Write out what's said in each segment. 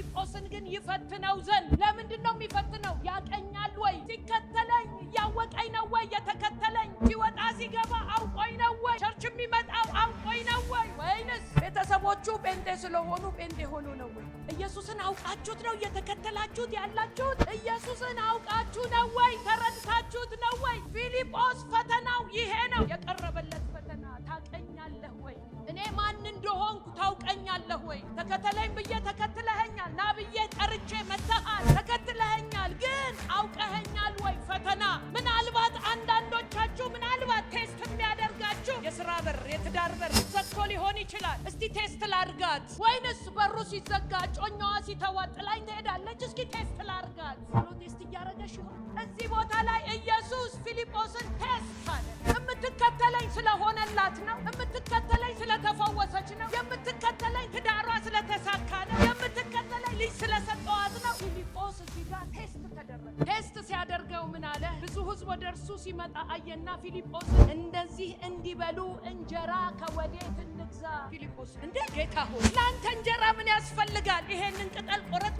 ፊልጶስን ግን ይፈትነው ዘንድ ለምንድነው የሚፈትነው? ያቀኛል ወይ? ሲከተለኝ ያወቀኝ ነው ወይ? የተከተለኝ ሲወጣ ሲገባ አውቆኝ ነው ወይ? ቸርች የሚመጣው አውቆኝ ነው ወይ? ወይንስ ቤተሰቦቹ ጴንጤ ስለሆኑ ጴንጤ ሆኖ ነው ወይ? ኢየሱስን አውቃችሁት ነው እየተከተላችሁት ያላችሁት? ኢየሱስን አውቃችሁ ነው ወይ? ተረድታችሁት ነው ወይ? ፊልጶስ ፈተናው ይሄ ነው የቀረበለት ፈተና። ታቀኛለህ ወይ? እኔ ማን እንደሆንኩ ታውቀኛለህ ወይ? ተከተለኝ ብዬ ተከትለኸኛል። ና ብዬ ጠርቼ መተሃል፣ ተከትለኸኛል። ግን አውቀኸኛል ወይ? ፈተና። ምናልባት አንዳንዶቻችሁ ምናልባት ቴስት የሚያደርጋችሁ የሥራ በር፣ የትዳር በር ዘግቶ ሊሆን ይችላል። እስቲ ቴስት ላርጋት። ወይንስ በሩ ሲዘጋ ጮኛዋ ሲተዋት ጥላኝ ትሄዳለች? እስኪ ቴስት ላርጋት ብሎ ቴስት እያረገሽ ይሆን? እዚህ ቦታ ላይ ኢየሱስ ፊልጶስን ቴስት አለ። የምትከተለኝ ስለሆነላት ነው? የምትከተለኝ ስለተፈወሰች ነው? የምትከተለኝ ትዳሯ ስለተሳካ ነው? የምትከተለኝ ልጅ ስለሰጠዋት ነው? ፊልጶስ እዚህ ጋር ቴስት ተደረገ። ቴስት ሲያደርገው ምን አለ? ብዙ ሕዝብ ወደ እርሱ ሲመጣ አየና ፊልጶስ እንደዚህ እንዲበሉ እንጀራ ከወዴት እንግዛ? ፊልጶስ እንዴ ጌታ ሆይ ለአንተ እንጀራ ምን ያስፈልጋል? ይሄንን ቅጠል ቆረጥ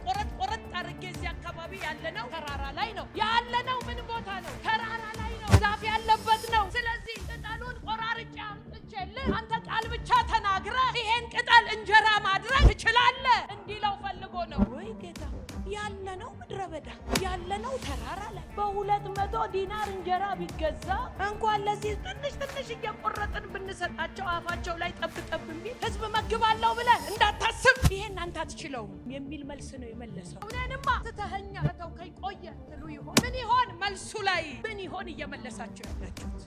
አድርጌ እዚህ አካባቢ ያለነው ተራራ ላይ ነው ያለነው። ምን ቦታ ነው? ተራራ ላይ ነው፣ ዛፍ ያለበት ነው። ስለዚህ ቅጠሉን ቆራርጬ አምጥቼልህ አንተ ቃል ብቻ ተናግረህ ይሄን ቅጠል እንጀራ ማድረግ ትችላለህ እንዲለው ፈልጎ ነው ወይ ጌታ? ያለነው ምድረ በዳ ያለነው ተራራ ላይ በ200 ዲናር እንጀራ ቢገዛ እንኳን ለዚህ ትንሽ እየቆረጥን ብንሰጣቸው አፋቸው ላይ ጠብ የሚል ህዝብ መግባለሁ ብለን እንዳታስብ፣ ይሄን አንተ አትችለውም የሚል መልስ ነው የመለሰው። እኔንማ ትተኸኛ ተተውከኝ ቆየ ትሉ ይሆን? ምን ይሆን መልሱ ላይ ምን ይሆን እየመለሳችሁ ያላችሁት?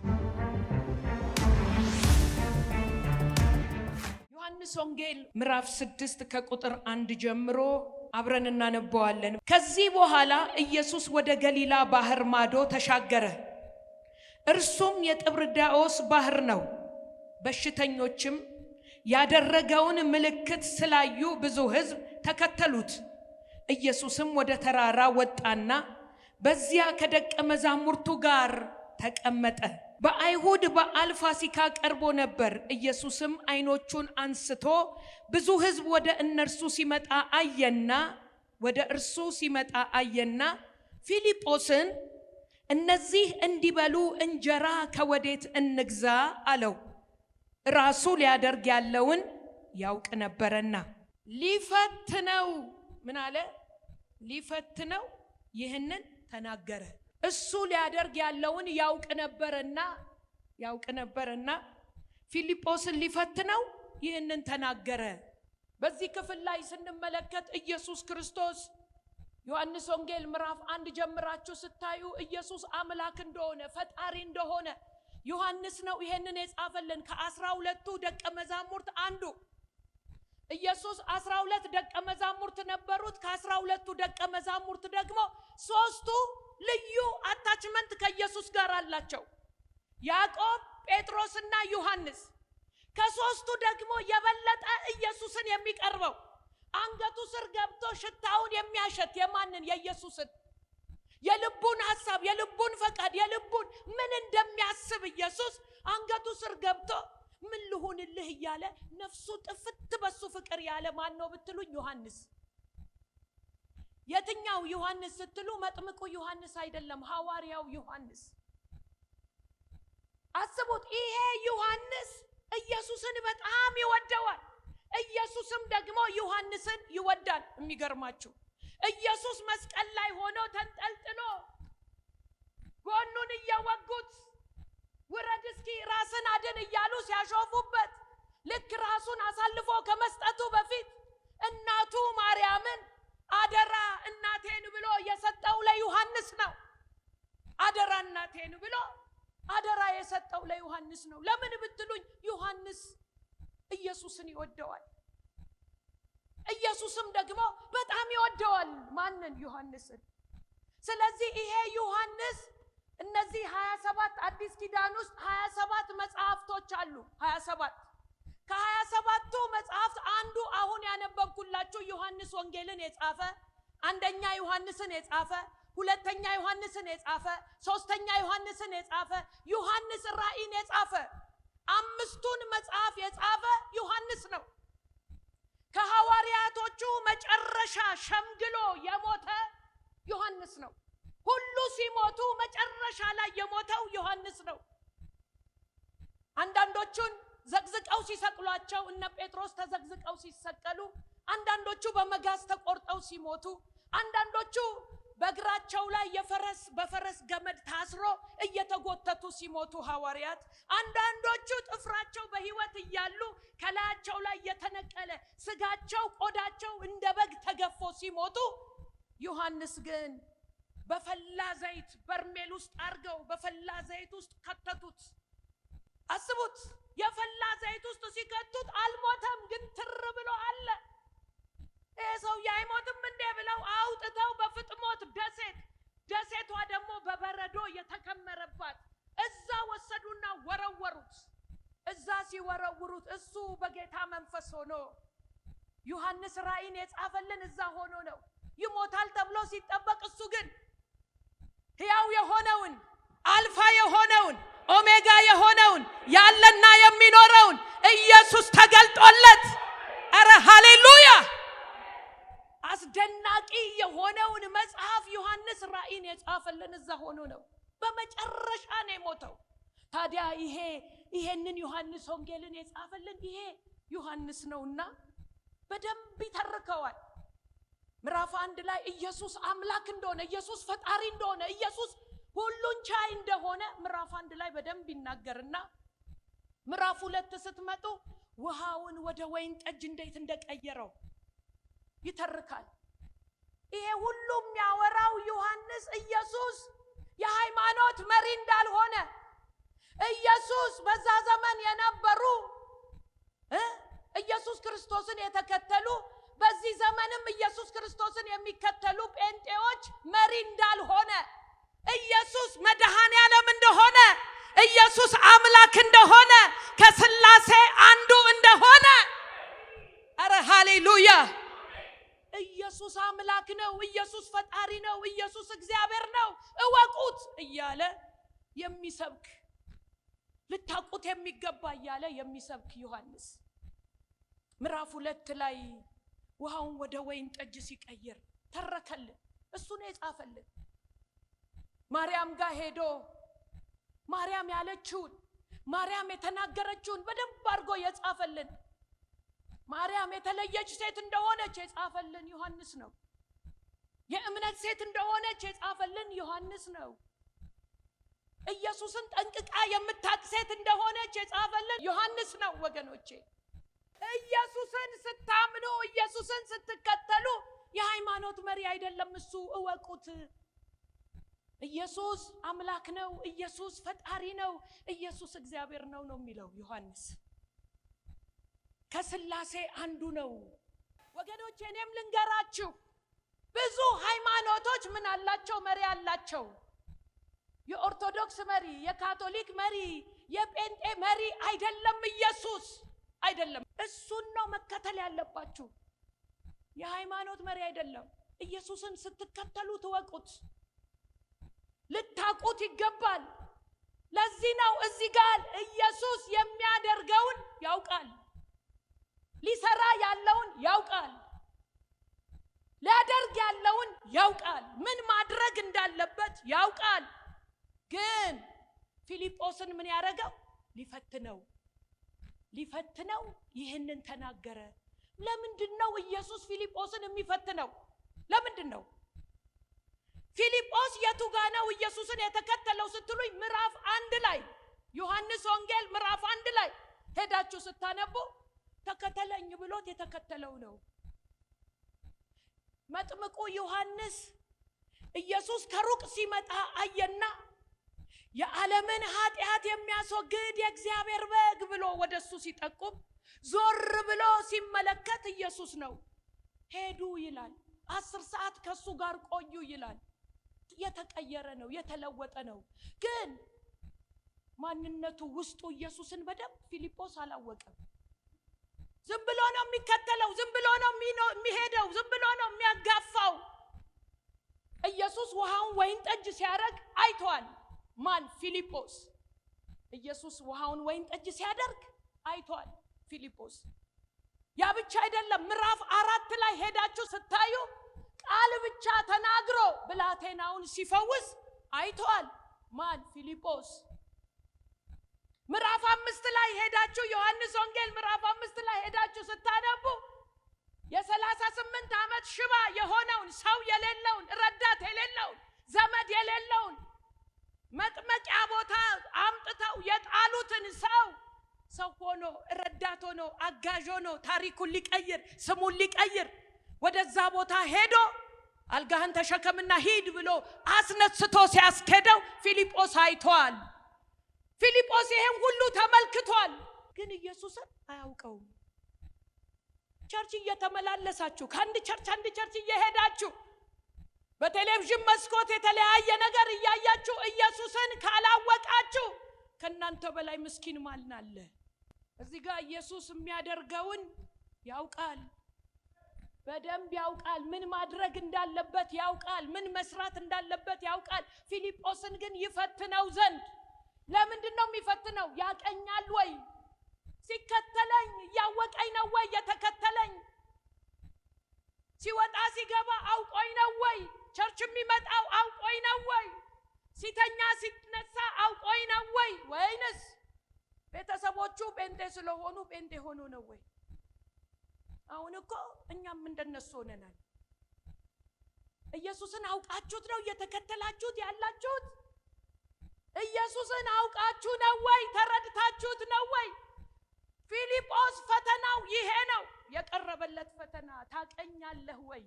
ዮሐንስ ወንጌል ምዕራፍ 6 ከቁጥር 1 ጀምሮ አብረን እናነበዋለን። ከዚህ በኋላ ኢየሱስ ወደ ገሊላ ባህር ማዶ ተሻገረ። እርሱም የጥብርያዶስ ባህር ነው። በሽተኞችም ያደረገውን ምልክት ስላዩ ብዙ ሕዝብ ተከተሉት። ኢየሱስም ወደ ተራራ ወጣና በዚያ ከደቀ መዛሙርቱ ጋር ተቀመጠ። በአይሁድ በዓል ፋሲካ ቀርቦ ነበር። ኢየሱስም ዓይኖቹን አንስቶ ብዙ ሕዝብ ወደ እርሱ ሲመጣ አየና ፊልጶስን እነዚህ እንዲበሉ እንጀራ ከወዴት እንግዛ አለው። ራሱ ሊያደርግ ያለውን ያውቅ ነበርና ሊፈትነው ምን አለ? ሊፈትነው ይህንን ተናገረ። እሱ ሊያደርግ ያለውን ያውቅ ነበርና ፊልጶስን ሊፈትነው ይህንን ተናገረ። በዚህ ክፍል ላይ ስንመለከት ኢየሱስ ክርስቶስ ዮሐንስ ወንጌል ምዕራፍ 1 ጀምራችሁ ስታዩ ኢየሱስ አምላክ እንደሆነ ፈጣሪ እንደሆነ ዮሐንስ ነው ይሄንን የጻፈልን። ከ12ቱ ደቀ መዛሙርት አንዱ ኢየሱስ 12 ደቀ መዛሙርት ነበሩት። ከ12ቱ ደቀ መዛሙርት ደግሞ 3ቱ ልዩ አታችመንት ከኢየሱስ ጋር አላቸው፣ ያዕቆብ፣ ጴጥሮስና ዮሐንስ። ከ3ቱ ደግሞ የበለጠ ኢየሱስን የሚቀርበው አንገቱ ስር ገብቶ ሽታውን የሚያሸት የማንን? የኢየሱስን የልቡን ሐሳብ፣ የልቡን ፈቃድ፣ የልቡን ምን እንደሚያስብ ኢየሱስ አንገቱ ስር ገብቶ ምን ልሁንልህ እያለ ነፍሱ ጥፍት በሱ ፍቅር ያለ ማን ነው ብትሉኝ ዮሐንስ። የትኛው ዮሐንስ ስትሉ መጥምቁ ዮሐንስ አይደለም፣ ሐዋርያው ዮሐንስ። አስቡት፣ ይሄ ዮሐንስ ኢየሱስን በጣም ይወደዋል። ኢየሱስም ደግሞ ዮሐንስን ይወዳል። የሚገርማችሁ ኢየሱስ መስቀል ላይ ሆኖ ተንጠልጥሎ ጎኑን እየወጉት ውረድ እስኪ ራስን አድን እያሉ ሲያሾፉበት ልክ ራሱን አሳልፎ ከመስጠቱ በፊት እናቱ ማርያምን አደራ እናቴን ብሎ የሰጠው ለዮሐንስ ነው። አደራ እናቴን ብሎ አደራ የሰጠው ለዮሐንስ ነው። ለምን ብትሉኝ ዮሐንስ ኢየሱስን ይወደዋል። ኢየሱስም ደግሞ በጣም ይወደዋል ማንን? ዮሐንስን። ስለዚህ ይሄ ዮሐንስ እነዚህ 27 አዲስ ኪዳን ውስጥ 27 መጽሐፍቶች አሉ። 27 ከ27ቱ መጽሐፍት አንዱ አሁን ያነበብኩላችሁ ዮሐንስ ወንጌልን የጻፈ፣ አንደኛ ዮሐንስን የጻፈ፣ ሁለተኛ ዮሐንስን የጻፈ፣ ሶስተኛ ዮሐንስን የጻፈ፣ ዮሐንስ ራእይን የጻፈ፣ 5ቱን መጽሐፍ የጻፈ ዮሐንስ ነው። ከሐዋርያቶቹ መጨረሻ ሸምግሎ የሞተ ዮሐንስ ነው። ሁሉ ሲሞቱ መጨረሻ ላይ የሞተው ዮሐንስ ነው። አንዳንዶቹን ዘግዝቀው ሲሰቅሏቸው እነ ጴጥሮስ ተዘግዝቀው ሲሰቀሉ፣ አንዳንዶቹ በመጋዝ ተቆርጠው ሲሞቱ፣ አንዳንዶቹ በእግራቸው ላይ በፈረስ ገመድ ታስሮ እየተጎተቱ ሲሞቱ ሐዋርያት፣ አንዳንዶቹ ጥፍራቸው በሕይወት እያሉ ከላያቸው ላይ የተነቀለ ስጋቸው ቆዳቸው እንደ በግ ተገፎ ሲሞቱ፣ ዮሐንስ ግን በፈላ ዘይት በርሜል ውስጥ አርገው በፈላ ዘይት ውስጥ ከተቱት። አስቡት፣ የፈላ ዘይት ውስጥ ሲከቱት አልሞተም፣ ግን ትር ብሎ አለ። ሰው አይሞትም እንዴ ብለው አውጥተው በፍጥሞት ደሴቷ ደግሞ በበረዶ የተከመረባት እዛ ወሰዱና ወረወሩት። እዛ ሲወረውሩት እሱ በጌታ መንፈስ ሆኖ ዮሐንስ ራእይን የጻፈልን እዛ ሆኖ ነው። ይሞታል ተብሎ ሲጠበቅ እሱ ግን ሕያው የሆነውን አልፋ የሆነውን ኦሜጋ የሆነውን ያለና የሚኖረውን ኢየሱስ ተገልጦለት፣ አረ ሃሌሉያ! አስደናቂ የሆነውን መጽሐፍ ዮሐንስ ራእይን የጻፈልን እዛ ሆኖ ነው። በመጨረሻ ነው የሞተው። ታዲያ ይሄንን ዮሐንስ ወንጌልን የጻፈልን ይሄ ዮሐንስ ነውና በደንብ ይተርከዋል። ምዕራፍ 1 ላይ ኢየሱስ አምላክ እንደሆነ፣ ኢየሱስ ፈጣሪ እንደሆነ፣ ኢየሱስ ሁሉን ቻይ እንደሆነ ምዕራፍ 1 ላይ በደንብ ይናገርና ምዕራፍ 2 ስትመጡ ውሃውን ወደ ወይን ጠጅ እንዴት እንደቀየረው ይተርካል። ይሄ ሁሉም ያወራው ዮሐንስ ኢየሱስ የሃይማኖት መሪ እንዳልሆነ፣ ኢየሱስ በዛ ዘመን የነበሩ ኢየሱስ ክርስቶስን የተከተሉ በዚህ ዘመንም ኢየሱስ ክርስቶስን የሚከተሉ ጴንጤዎች መሪ እንዳልሆነ፣ ኢየሱስ መድኃኔዓለም እንደሆነ፣ ኢየሱስ አምላክ እንደሆነ፣ ከሥላሴ አንዱ እንደሆነ፣ አረ ሃሌሉያ! ኢየሱስ አምላክ ነው፣ ኢየሱስ ፈጣሪ ነው፣ ኢየሱስ እግዚአብሔር ነው እወቁት እያለ የሚሰብክ ልታቁት የሚገባ እያለ የሚሰብክ ዮሐንስ ምዕራፍ 2 ላይ ውሃውን ወደ ወይን ጠጅ ሲቀይር ተረከልን። እሱ ነው የጻፈልን። ማርያም ጋር ሄዶ ማርያም ያለችውን ማርያም የተናገረችውን በደንብ አድርጎ የጻፈልን፣ ማርያም የተለየች ሴት እንደሆነች የጻፈልን ዮሐንስ ነው። የእምነት ሴት እንደሆነች የጻፈልን ዮሐንስ ነው። ኢየሱስን ጠንቅቃ የምታውቅ ሴት እንደሆነች የጻፈልን ዮሐንስ ነው። ወገኖቼ ኢየሱስን ስታምኑ፣ ኢየሱስን ስትከተሉ የሃይማኖት መሪ አይደለም እሱ እወቁት። ኢየሱስ አምላክ ነው፣ ኢየሱስ ፈጣሪ ነው፣ ኢየሱስ እግዚአብሔር ነው የሚለው ዮሐንስ። ከሥላሴ አንዱ ነው። ወገኖቼ እኔም ልንገራችሁ፣ ብዙ ሃይማኖቶች ምን አላቸው? መሪ አላቸው። የኦርቶዶክስ መሪ፣ የካቶሊክ መሪ፣ የጴንጤ መሪ አይደለም ኢየሱስ አይደለም። እሱን ነው መከተል ያለባችሁ። የሃይማኖት መሪ አይደለም። ኢየሱስን ስትከተሉ ትወቁት፣ ልታቁት ይገባል። ለዚህ ነው እዚህ ጋር ኢየሱስ የሚያደርገውን ያውቃል፣ ሊሰራ ያለውን ያውቃል፣ ሊያደርግ ያለውን ያውቃል፣ ምን ማድረግ እንዳለበት ያውቃል። ግን ፊልጶስን ምን ያደረገው? ሊፈትነው ይህንን ተናገረ። ለምንድነው ኢየሱስ ፊልጶስን የሚፈትነው? ለምንድነው? ፊልጶስ የቱ ጋር ነው ኢየሱስን የተከተለው ስትሉኝ፣ ምዕራፍ 1 ላይ ዮሐንስ ወንጌል ምዕራፍ 1 ላይ ሄዳችሁ ስታነቡ ተከተለኝ ብሎት የተከተለው ነው። መጥምቁ ዮሐንስ ኢየሱስ ከሩቅ ሲመጣ አየና የዓለምን ኃጢአት የሚያስወግድ የእግዚአብሔር በግ ብሎ ወደሱ ሲጠቁም ዞር ብሎ ሲመለከት ኢየሱስ ነው። ሄዱ ይላል። 10 ሰዓት ከሱ ጋር ቆዩ ይላል። የተቀየረ ነው፣ የተለወጠ ነው። ግን ማንነቱ ውስጡ ኢየሱስን በደንብ ፊልጶስ አላወቀም። ዝም ብሎ ነው የሚከተለው፣ ዝም ብሎ ነው የሚሄደው፣ ዝም ብሎ ነው የሚያጋፋው። ኢየሱስ ውሃውን ወይን ጠጅ ሲያደርግ አይቷል። ማን? ፊልጶስ። ኢየሱስ ውሃውን ወይን ጠጅ ሲያደርግ አይቷል ፊልጶስ። ያ ብቻ አይደለም። ምዕራፍ 4 ላይ ሄዳችሁ ስታዩ ቃል ብቻ ተናግሮ ብላቴናውን ሲፈውስ አይቷል። ማን? ፊልጶስ። ምዕራፍ 5 ላይ ሄዳችሁ ዮሐንስ ወንጌል ምዕራፍ 5 ላይ ሄዳችሁ ስታነቡ የ38 ዓመት ሽባ የሆነውን ሰው የሌለውን ረዳት የሌለውን ዘመድ የሌለውን መጥመቂያ ቦታ አምጥተው የጣሉትን ሰው ሆኖ ረዳት ሆኖ አጋዥ ሆኖ ታሪኩን ሊቀይር ስሙን ሊቀይር ወደዛ ቦታ ሄዶ አልጋህን ተሸከምና ሂድ ብሎ አስነስቶ ሲያስከደው ፊልጶስ አይቷል። ፊልጶስ ይሄን ሁሉ ተመልክቷል። ግን ኢየሱስን አያውቀውም። ቸርች እየተመላለሳችሁ ከአንድ ቸርች እየሄዳችሁ በቴሌቪዥን መስኮት የተለያየ ነገር እያያችሁ ኢየሱስን ካላወቃችሁ ከናንተ በላይ ምስኪን ማን አለ? እዚህ ጋር ኢየሱስ የሚያደርገውን ያውቃል፣ በደንብ ያውቃል። ምን ማድረግ እንዳለበት ያውቃል፣ ምን መስራት እንዳለበት ያውቃል። ፊልጶስን ግን ይፈትነው ዘንድ ለምንድን ነው የሚፈትነው? ያቀኛል ወይ? ሲከተለኝ ያወቀኝ ነው ወይ የተከተለኝ? ሲወጣ ሲገባ አውቆኝ ነው ወይ? ቸርች የሚመጣው አውቆኝ ነው ወይ? ሲተኛ ሲነሳ አውቆኝ ነው ወይ? ወይንስ ቤተሰቦቹ ጴንጤ ስለሆኑ ጴንጤ ሆኖ ነው ወይ? አሁን እኮ እኛም እንደነሱ ሆነናል። ኢየሱስን አውቃችሁት ነው እየተከተላችሁት ያላችሁት? ኢየሱስን አውቃችሁ ነው ወይ? ተረድታችሁት ነው ወይ? ፊልጶስ ፈተናው ይሄ ነው የቀረበለት ፈተና። ታቀኛለህ ወይ?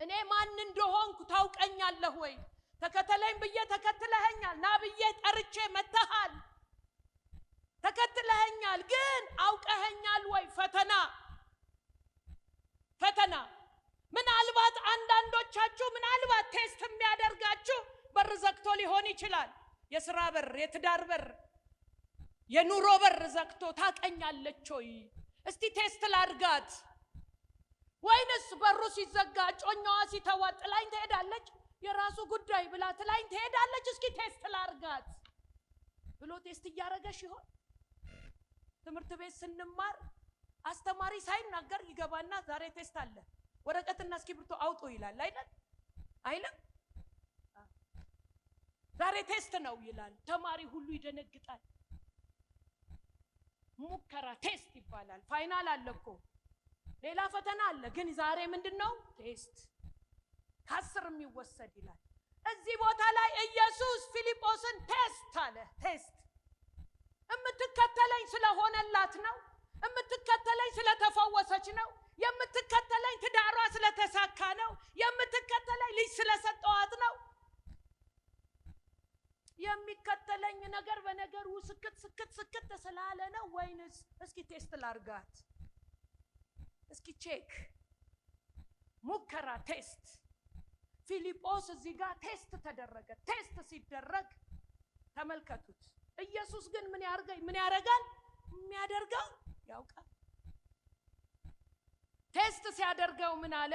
እኔ ማን እንደሆንኩ ታውቀኛለህ ወይ? ተከተለኝ ብዬ ተከትለኸኛል። ና ብዬ ጠርቼ መተሃል፣ ተከትለኸኛል። ግን አውቀኸኛል ወይ? ፈተና። ምናልባት አንዳንዶቻችሁ ምናልባት ቴስት የሚያደርጋችሁ በር ዘግቶ ሊሆን ይችላል። የሥራ በር፣ የትዳር በር፣ የኑሮ በር ዘግቶ ታቀኛለች ወይ? እስቲ ቴስት ላድርጋት። ወይንስ በሩ ሲዘጋ ጮኛዋ ሲተዋ ጥላኝ ትሄዳለች፣ የራሱ ጉዳይ ብላ ጥላኝ ትሄዳለች፣ እስኪ ቴስት ላድርጋት ብሎ ቴስት እያደረገሽ ይሆን? ትምህርት ቤት ስንማር አስተማሪ ሳይናገር ይገባና ዛሬ ቴስት አለ፣ ወረቀትና እስክሪብቶ አውጡ ይላል አይልም? ዛሬ ቴስት ነው ይላል። ተማሪ ሁሉ ይደነግጣል። ሙከራ ቴስት ይባላል። ፋይናል አለ እኮ ሌላ ፈተና አለ። ግን ዛሬ ምንድነው? ቴስት ከ10 የሚወሰድ ይላል። እዚህ ቦታ ላይ ኢየሱስ ፊልጶስን ቴስት አለ። ቴስት የምትከተለኝ ስለሆነላት ነው? የምትከተለኝ ስለተፈወሰች ነው? የምትከተለኝ ትዳሯ ስለተሳካ ነው? የምትከተለኝ ልጅ ስለሰጠዋት ነው? የሚከተለኝ ነገር በነገሩ ስክት ስላለ ነው? ወይንስ እስኪ ቴስት ላርጋት፣ እስኪ ቼክ ሙከራ ቴስት። ፊልጶስ እዚህ ጋር ቴስት ተደረገ። ቴስት ሲደረግ ተመልከቱት። ኢየሱስ ግን ምን ያደርጋል? የሚያደርገው ያውቃል። ቴስት ሲያደርገው ምን አለ?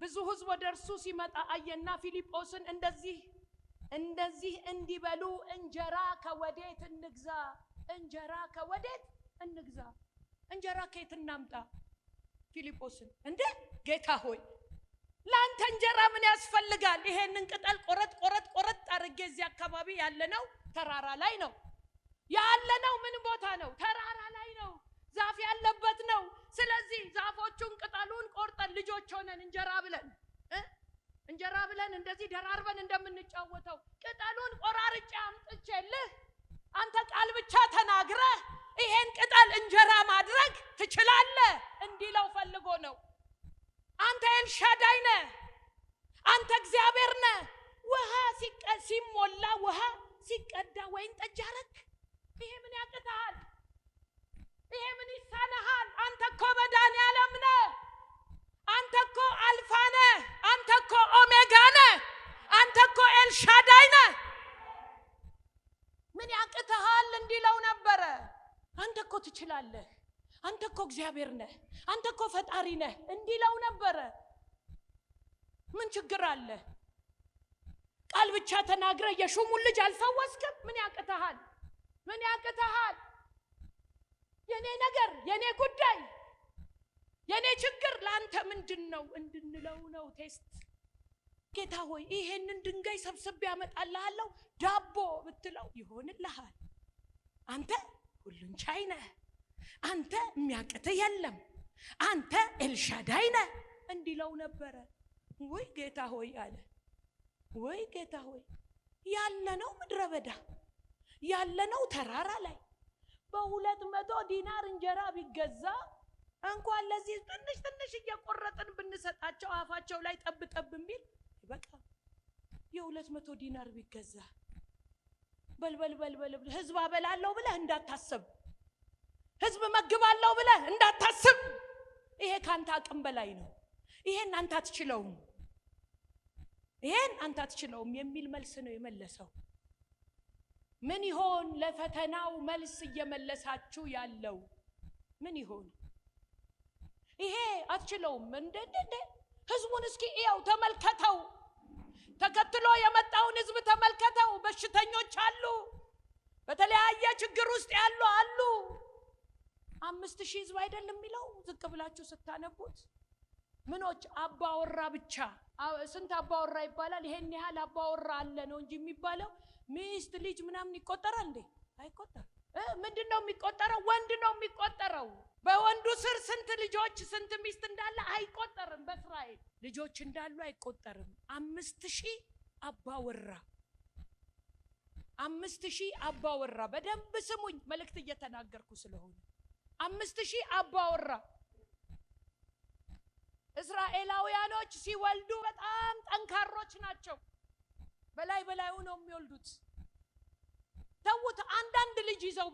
ብዙ ሕዝብ ወደ እርሱ ሲመጣ አየና ፊልጶስን እንደዚህ እንዲበሉ እንጀራ ከወዴት እንግዛ? እንጀራ ከየት እናምጣ? ፊልጶስን እንዴ ጌታ ሆይ ላንተ እንጀራ ምን ያስፈልጋል? ይሄንን ቅጠል ቆረጥ አድርጌ እዚህ አካባቢ ያለነው ተራራ ላይ ነው ያለነው። ምን ቦታ ነው? ተራራ ላይ ነው፣ ዛፍ ያለበት ነው። ስለዚህ ዛፎቹን ቅጠሉን ቆርጠን ልጆች ሆነን እንጀራ ብለን እንደዚህ ደራርበን እንደምንጫወተው ቅጠሉን ቆራርጬ አምጥቼልህ አንተ ቃል ብቻ ተናግረህ ይሄን ቅጠል እንጀራ ማድረግ ትችላለህ እንዲለው ፈልጎ ነው። አንተ ኤልሻዳይ ነህ፣ አንተ እግዚአብሔር ነህ። ውሃ ሲሞላ ውሃ ሲቀዳ ወይን ጠጅ አረክ። ይሄ ምን ያቅታል? ይሄ ምን ይሳነሃል? አንተ እኮ መድኃኒዓለም ነህ። አንተ እኮ አልፋ ነህ። አንተ እኮ ኦሜጋ ነህ። አንተ እኮ ኤልሻዳይ ነህ። ምን ያቅታል እንዲለው ነበረ። አንተ እኮ ትችላለህ፣ አንተ እኮ እግዚአብሔር ነህ፣ አንተ እኮ ፈጣሪ ነህ እንዲለው ነበረ። ምን ችግር አለ? ቃል ብቻ ተናግረ የሹሙን ልጅ አልፈወስክም? ምን ያቅታል? የኔ ነገር የኔ ጉዳይ የኔ ችግር ላንተ ምንድነው እንድንለው ነው ቴስት። ጌታ ሆይ ይሄንን ድንጋይ ሰብስቤ ያመጣልሃለሁ ዳቦ ብትለው ይሆንልሃል። አንተ ሁሉን ቻይ ነህ፣ አንተ የሚያቅትህ የለም፣ አንተ ኤልሻዳይ ነህ እንዲለው ነበረ። ወይ ጌታ ሆይ አለ። ወይ ጌታ ሆይ ያለነው ምድረ በዳ ያለነው ተራራ ላይ በ200 ዲናር እንጀራ ቢገዛ እንኳን ለዚህ ትንሽ እየቆረጥን ብንሰጣቸው አፋቸው ላይ ጠብ ጠብ የሚል በቃ የ200 ዲናር ቢገዛ በልበል ህዝብ አበላለሁ ብለህ እንዳታስብ፣ ህዝብ መግባለሁ ብለህ እንዳታስብ። ይሄ ካንተ አቅም በላይ ነው። ይሄን አንተ አትችለውም፣ ይሄን አንተ አትችለውም የሚል መልስ ነው የመለሰው። ምን ይሆን ለፈተናው መልስ እየመለሳችሁ ያለው? ምን ይሆን? ይሄ አትችለውም እንደ ህዝቡን እስኪ ያው ተመልከተው፣ ተከትሎ የመጣውን ህዝብ ተመልከተው። በሽተኞች አሉ፣ በተለያየ ችግር ውስጥ ያሉ አሉ። 5000 ህዝብ አይደለም የሚለው ዝቅ ብላችሁ ስታነቡት። ምኖች አባወራ ብቻ ስንት አባወራ ይባላል? ይሄን ያህል አባወራ አለ ነው እንጂ የሚባለው ሚስት ልጅ ምናምን ይቆጠራል እንዴ? አይቆጠርም። ምንድነው የሚቆጠረው? ወንድ ነው የሚቆጠረው። በወንዱ ስር ስንት ልጆች ስንት ሚስት እንዳለ አይቆጠርም። በእስራኤል ልጆች እንዳሉ አይቆጠርም። 5000 አባወራ 5000 አባወራ። በደንብ ስሙኝ፣ መልእክት እየተናገርኩ ስለሆነ 5000 አባወራ። እስራኤላውያኖች ሲወልዱ በጣም ጠንካሮች ናቸው። በላዩ ነው የሚወልዱት። ተውት። አንዳንድ ልጅ ይዘው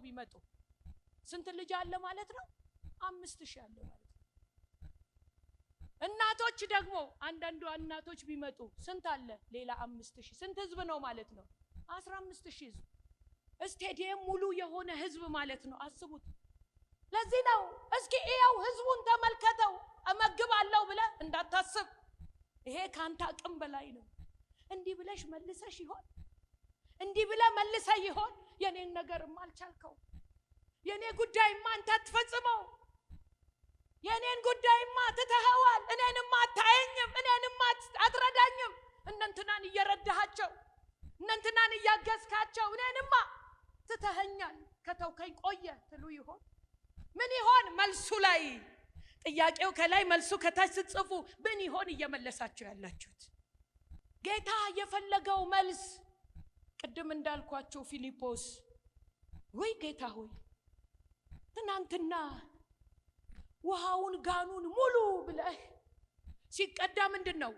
ቢመጡ ስንት ልጅ አለ ማለት ነው? 5000 አለ ማለት ነው። እናቶች ደግሞ አንዳንዱ እናቶች ቢመጡ ስንት አለ? ሌላ 5000። ስንት ህዝብ ነው ማለት ነው? 15000 ህዝብ። ስቴዲየም ሙሉ የሆነ ህዝብ ማለት ነው። አስቡት። ለዚህ ነው እስኪ ይኸው ህዝቡን ተመልከተው እመግባለሁ ብለህ እንዳታስብ። ይሄ ካንተ አቅም በላይ ነው። እንዲህ ብለሽ መልሰሽ ይሆን? እንዲህ ብለህ መልሰህ ይሆን? የኔን ነገርማ አልቻልከው። የኔ ጉዳይማ አንተ አትፈጽመው። የኔን ጉዳይማ ትተኸዋል። እኔንማ አታየኝም፣ እኔንማ አትረዳኝም። እነንትናን እየረዳሃቸው፣ እነንትናን እያገዝካቸው፣ እኔንማ ትተኸኛል፣ ከተውከኝ ቆየ ትሉ ይሆን? ምን ይሆን መልሱ ላይ? ጥያቄው ከላይ መልሱ ከታች ስትጽፉ ምን ይሆን እየመለሳችሁ ያላችሁት? ጌታ የፈለገው መልስ ቅድም እንዳልኳችሁ ፊልጶስ ወይ ጌታ ሆይ ትናንትና ውሃውን ጋኑን ሙሉ ብለህ ሲቀዳ ምንድነው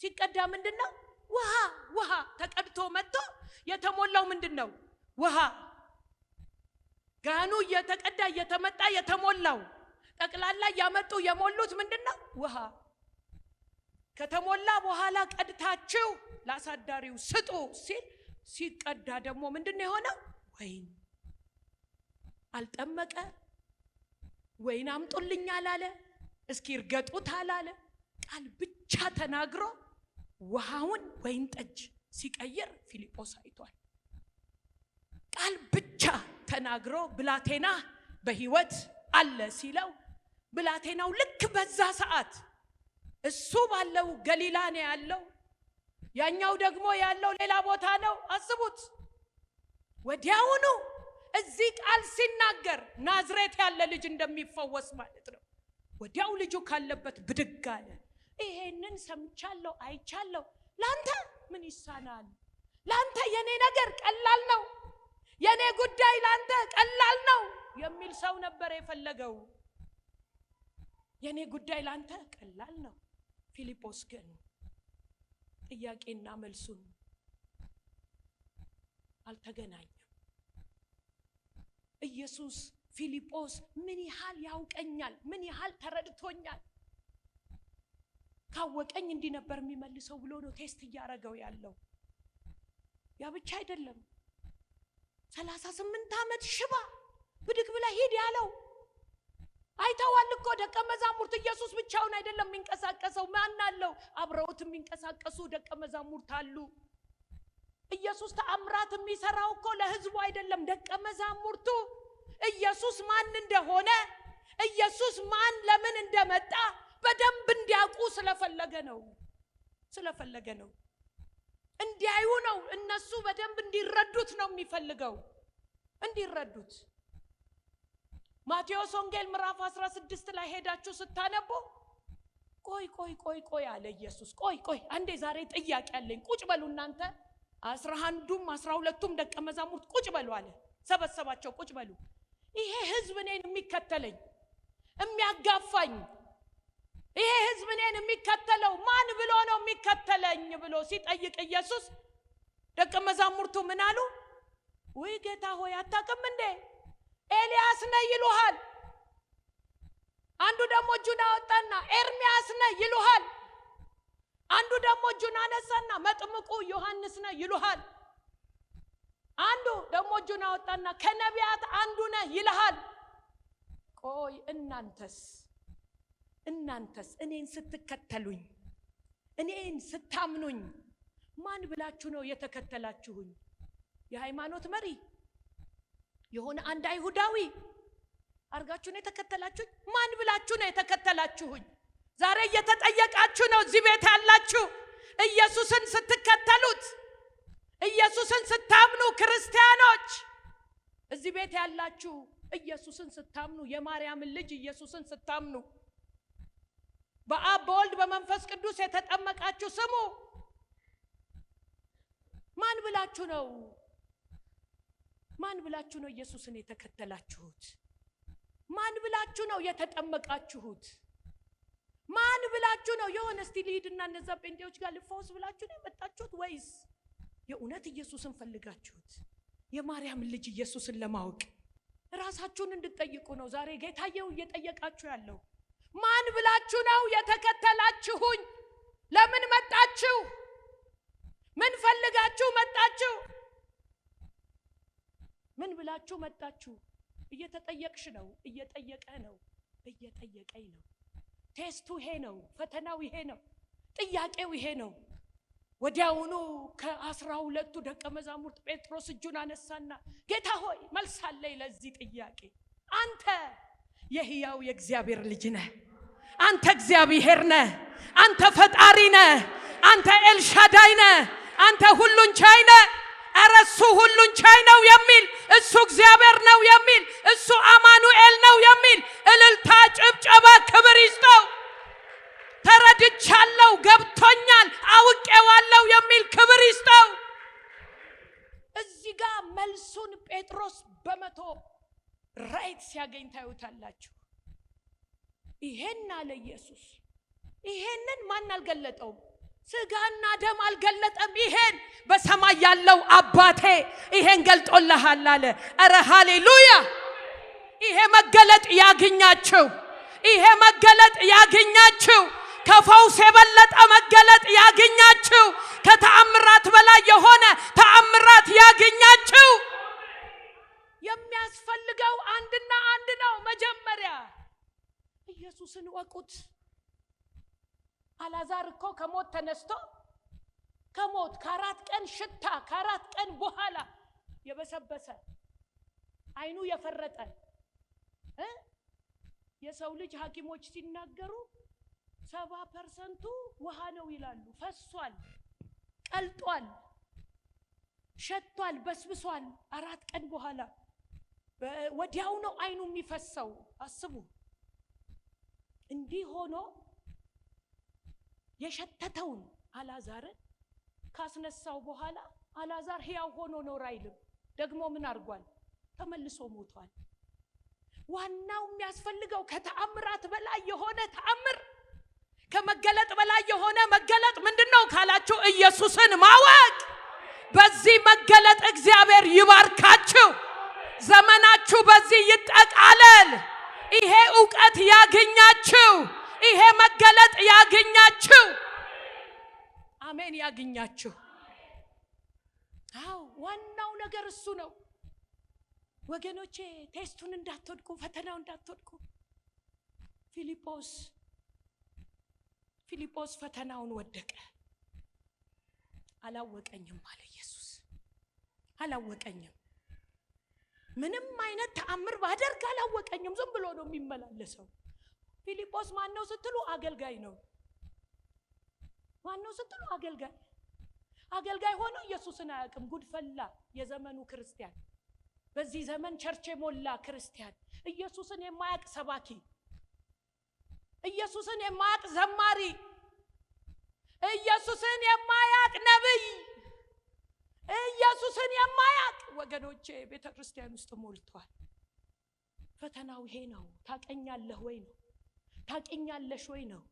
ሲቀዳ ምንድነው? ውሃ ተቀድቶ መጥቶ የተሞላው ምንድነው? ውሃ። ጋኑ እየተቀዳ እየተመጣ የተሞላው ጠቅላላ ያመጡ የሞሉት ምንድነው? ውሃ። ከተሞላ በኋላ ቀድታችሁ ለአሳዳሪው ስጡ ሲል ሲቀዳ ደግሞ ምንድነው የሆነው? ወይን። አልጠመቀ፣ ወይን አምጡልኝ አላለ፣ እስኪ እርገጡት አላለ። ቃል ብቻ ተናግሮ ውሃውን ወይን ጠጅ ሲቀይር ፊልጶስ አይቷል። ቃል ብቻ ተናግሮ ብላቴና በህይወት አለ ሲለው ብላቴናው ልክ በዛ ሰዓት እሱ ባለው ገሊላ ነው ያለው፣ ያኛው ደግሞ ያለው ሌላ ቦታ ነው። አስቡት። ወዲያውኑ እዚህ ቃል ሲናገር ናዝሬት ያለ ልጅ እንደሚፈወስ ማለት ነው። ወዲያው ልጁ ካለበት ብድግ አለ። ይሄንን ሰምቻለሁ አይቻለሁ፣ ላንተ ምን ይሳናል? ላንተ የኔ ነገር ቀላል ነው፣ የኔ ጉዳይ ላንተ ቀላል ነው የሚል ሰው ነበር የፈለገው። የኔ ጉዳይ ላንተ ቀላል ነው። ፊልጶስ ግን ጥያቄና መልሱን አልተገናኘም። ኢየሱስ ፊልጶስ ምን ያህል ያውቀኛል፣ ምን ያህል ተረድቶኛል፣ ካወቀኝ እንዲህ ነበር የሚመልሰው ብሎ ነው ቴስት እያደረገው ያለው። ያ ብቻ አይደለም። 38 ዓመት ሽባ ብድግ ብለ ሂድ ያለው አይተዋል እኮ ደቀ መዛሙርት። ኢየሱስ ብቻውን አይደለም የሚንቀሳቀሰው፣ ማን አለው? አብረውት የሚንቀሳቀሱ ደቀ መዛሙርት አሉ። ኢየሱስ ተአምራት የሚሰራው እኮ ለህዝቡ አይደለም፣ ደቀ መዛሙርቱ ኢየሱስ ማን እንደሆነ ኢየሱስ ማን ለምን እንደመጣ በደንብ እንዲያውቁ ስለፈለገ ነው እንዲያዩ ነው እነሱ በደንብ እንዲረዱት ነው የሚፈልገው እንዲረዱት ማቴዎስ ወንጌል ምዕራፍ 16 ላይ ሄዳችሁ ስታነቡ ቆይ አለ ኢየሱስ ቆይ አንዴ ዛሬ ጥያቄ አለኝ ቁጭ በሉ እናንተ 11ዱም 12ቱም ደቀ መዛሙርት ቁጭ በሉ አለ ሰበሰባቸው ቁጭ በሉ ይሄ ህዝብ እኔን የሚከተለኝ የሚያጋፋኝ ይሄ ህዝብ እኔን የሚከተለው ማን ብሎ ነው የሚከተለኝ ብሎ ሲጠይቅ ኢየሱስ ደቀ መዛሙርቱ ምን አሉ ወይ ጌታ ሆይ አታውቅም እንዴ ኤልያስ ነህ ይሉሃል አንዱ ደግሞ እጁን አወጣና ኤርሚያስ ነህ ይሉሃል አንዱ ደግሞ እጁን አነሳና መጥምቁ ዮሐንስ ነህ ይሉሃል አንዱ ደግሞ እጁን አወጣና ከነቢያት አንዱ ነህ ይልሃል ቆይ እናንተስ እኔን ስትከተሉኝ እኔን ስታምኑኝ ማን ብላችሁ ነው የተከተላችሁኝ የሃይማኖት መሪ የሆነ አንድ አይሁዳዊ አርጋችሁ ነው የተከተላችሁኝ ማን ብላችሁ ነው የተከተላችሁኝ ዛሬ እየተጠየቃችሁ ነው እዚህ ቤት ያላችሁ ኢየሱስን ስትከተሉት ኢየሱስን ስታምኑ ክርስቲያኖች እዚህ ቤት ያላችሁ ኢየሱስን ስታምኑ የማርያምን ልጅ ኢየሱስን ስታምኑ በአብ በወልድ በመንፈስ ቅዱስ የተጠመቃችሁ ስሙ ማን ብላችሁ ነው ኢየሱስን የተከተላችሁት ማን ብላችሁ ነው የተጠመቃችሁት ማን ብላችሁ ነው የሆነ እስቲ ሊድና እነዛ ጴንጤዎች ጋር ልፈውስ ብላችሁ ነው የመጣችሁት ወይስ የእውነት ኢየሱስን ፈልጋችሁት የማርያም ልጅ ኢየሱስን ለማወቅ ራሳችሁን እንድትጠይቁ ነው ዛሬ ጌታዬው እየጠየቃችሁ ያለው ማን ብላችሁ ነው የተከተላችሁኝ ለምን መጣችሁ ምን ፈልጋችሁ መጣችሁ ምን ብላችሁ መጣችሁ እየተጠየቅሽ ነው እየጠየቀ ነው እየጠየቀኝ ነው ቴስቱ ይሄ ነው ፈተናው ይሄ ነው ጥያቄው ይሄ ነው ወዲያውኑ ከ12ቱ ደቀ መዛሙርት ጴጥሮስ እጁን አነሳና ጌታ ሆይ መልስ አለኝ ለዚህ ጥያቄ አንተ የሕያው የእግዚአብሔር ልጅ ነህ አንተ እግዚአብሔር ነህ አንተ ፈጣሪ ነህ አንተ ኤልሻዳይ ነህ አንተ ሁሉን ቻይ ነህ እሱ ሁሉን ቻይ ነው የሚል እሱ እግዚአብሔር ነው የሚል እሱ አማኑኤል ነው የሚል እልልታ ጭብጨባ ክብር ይስጠው ተረድቻለሁ ገብቶኛል አውቄዋለሁ የሚል ክብር ይስጠው እዚህ ጋር መልሱን ጴጥሮስ በመቶ ራይት ሲያገኝ ታዩታላችሁ ይሄን አለ ኢየሱስ ይሄንን ማን አልገለጠውም ስጋና ደም አልገለጠም ይሄን በሰማይ ያለው አባቴ ይሄን ገልጦልሃል አለ አረ ሃሌሉያ ይሄ መገለጥ ያገኛችሁ ይሄ መገለጥ ያገኛችሁ ከፈውስ የበለጠ መገለጥ ያገኛችሁ ከተአምራት በላይ የሆነ ተአምራት ያገኛችሁ የሚያስፈልገው አንድና አንድ ነው መጀመሪያ ኢየሱስን ወቁት አላዛር እኮ ከሞት ተነስቶ ከሞት ከአራት ቀን ሽታ ከአራት ቀን በኋላ የበሰበሰ አይኑ የፈረጠ የሰው ልጅ ሐኪሞች ሲናገሩ 70% ውሃ ነው ይላሉ ፈሷል ቀልጧል ሸቷል በስብሷል አራት ቀን በኋላ ወዲያው ነው አይኑ የሚፈሰው አስቡ እንዲህ ሆኖ የሸተተውን አላዛርን ካስነሳው በኋላ አላዛር ሕያው ሆኖ ኖር አይልም ደግሞ ምን አርጓል ተመልሶ ሞቷል ዋናው የሚያስፈልገው ከተአምራት በላይ የሆነ ተአምር ከመገለጥ በላይ የሆነ መገለጥ ምንድነው ካላችሁ ኢየሱስን ማወቅ በዚህ መገለጥ እግዚአብሔር ይባርካችሁ ዘመናችሁ በዚህ ይጠቃለል ይሄ ዕውቀት ያገኛችሁ ይሄ መገለጥ ያገኛችሁ አሜን ያገኛችሁ አው ዋናው ነገር እሱ ነው ወገኖቼ ቴስቱን እንዳትወድቁ ፈተናው እንዳትወድቁ ፊልጶስ ፈተናውን ወደቀ አላወቀኝም አለ ኢየሱስ አላወቀኝም ምንም አይነት ተአምር ባደርግ አላወቀኝም። ዝም ብሎ ነው የሚመላለሰው። ፊልጶስ ማን ነው ስትሉ አገልጋይ ነው። ማን ነው ስትሉ አገልጋይ ሆኖ ኢየሱስን አያውቅም። ጉድፈላ የዘመኑ ክርስቲያን፣ በዚህ ዘመን ቸርች የሞላ ክርስቲያን፣ ኢየሱስን የማያውቅ ሰባኪ፣ ኢየሱስን የማያውቅ ዘማሪ፣ ኢየሱስን የማያውቅ ነብይ፣ ኢየሱስን የማያውቅ ወገኖቼ ቤተክርስቲያን ውስጥ ሞልቷል። ፈተናው ይሄ ነው። ታቀኛለህ ወይ ነው? ታቀኛለሽ ወይ ነው?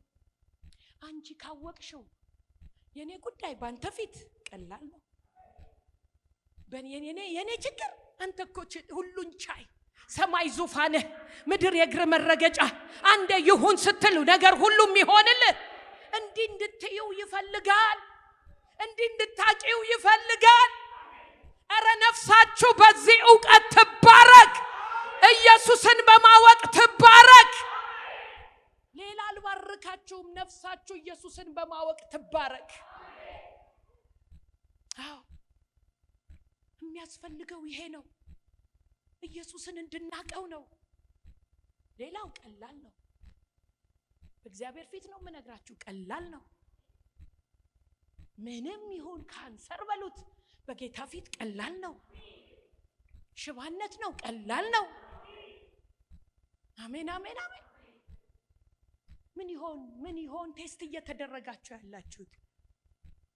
አንቺ ካወቅሽው የኔ ጉዳይ ባንተ ፊት ቀላል ነው። የኔ ችግር አንተ እኮ ሁሉን ቻይ፣ ሰማይ ዙፋንህ ምድር የእግር መረገጫ፣ አንዴ ይሁን ስትል ነገር ሁሉም ይሆንልህ። እንዲህ እንድትይው ይፈልጋል። እንዲህ እንድታቂው ይፈልጋል። አረ ነፍሳችሁ በዚህ ዕውቀት ትባረክ። ኢየሱስን በማወቅ ትባረክ። ሌላ አልባርካችሁም። ነፍሳችሁ ኢየሱስን በማወቅ ትባረክ። አዎ የሚያስፈልገው ይሄ ነው። ኢየሱስን እንድናቀው ነው። ሌላው ቀላል ነው። በእግዚአብሔር ፊት ነው የምነግራችሁ፣ ቀላል ነው። ምንም ይሁን ካንሰር በሉት፣ በጌታ ፊት ቀላል ነው። ሽባነት ነው፣ ቀላል ነው። አሜን አሜን አሜን። ምን ይሆን ቴስት እየተደረጋችሁ ያላችሁት?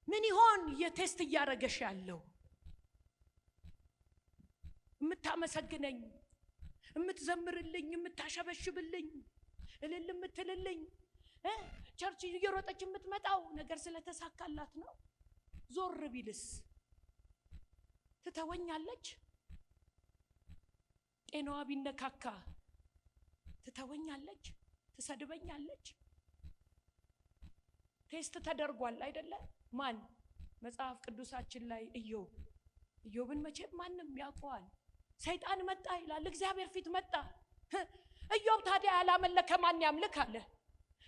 ምን ይሆን የቴስት እያረገሽ ያለው? የምታመሰግነኝ፣ የምትዘምርልኝ፣ የምታሸበሽብልኝ፣ እልል የምትልልኝ ቸርች እየሮጠች የምትመጣው ነገር ስለተሳካላት ነው? ዞር ቢልስ ትተወኛለች? ጤናዋ ቢነካካ ትተወኛለች? ትሰድበኛለች? ቴስት ተደርጓል አይደለ? ማን? መጽሐፍ ቅዱሳችን ላይ ኢዮብን መቼም ማንም ያውቀዋል። ሰይጣን መጣ ይላል፣ እግዚአብሔር ፊት መጣ። ኢዮብ ታዲያ ያላመለከ ማን ያምልክ አለ?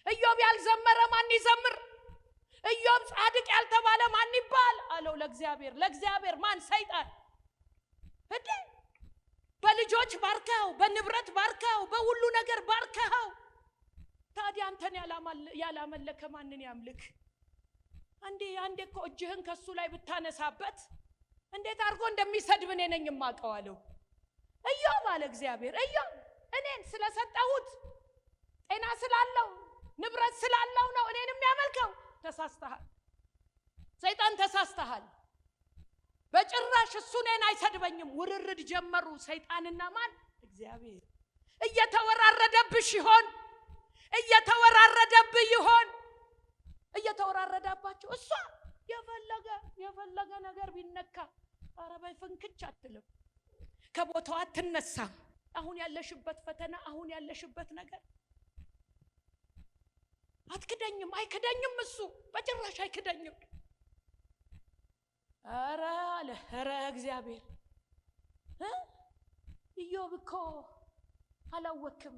ኢዮብ ያልዘመረ ማን ይዘምር? ኢዮብ ጻድቅ ያልተባለ ማን ይባል አለው ለእግዚአብሔር ማን? ሰይጣን። እንዴ በልጆች ባርከው፣ በንብረት ባርከው፣ በሁሉ ነገር ባርከው። ታዲያ አንተን ያላመለከ ማንን ያምልክ? አንዴ እኮ እጅህን ከሱ ላይ ብታነሳበት እንዴት አድርጎ እንደሚሰድብ እኔ ነኝ የማውቀው አለው። ኢዮብ አለ እግዚአብሔር፣ ኢዮብ እኔን ስለሰጠሁት ጤና ስላለው ንብረት ስላለው ነው እኔን የሚያመልከው? ተሳስተሃል ሰይጣን፣ ተሳስተሃል። በጭራሽ እሱ እኔን አይሰድበኝም። ውርርድ ጀመሩ ሰይጣንና ማን? እግዚአብሔር። እየተወራረደብሽ ይሆን? እየተወራረደብህ ይሆን? እየተወራረዳባችሁ እሷ የፈለገ ነገር ቢነካ ኧረ በፍንክች አትልም፣ ከቦታዋ አትነሳም። አሁን ያለሽበት ፈተና፣ አሁን ያለሽበት ነገር አትክደኝም፣ አይክደኝም። እሱ በጭራሽ አይክደኝም። ኧረ እግዚአብሔር ኢዮብ እኮ አላወክም።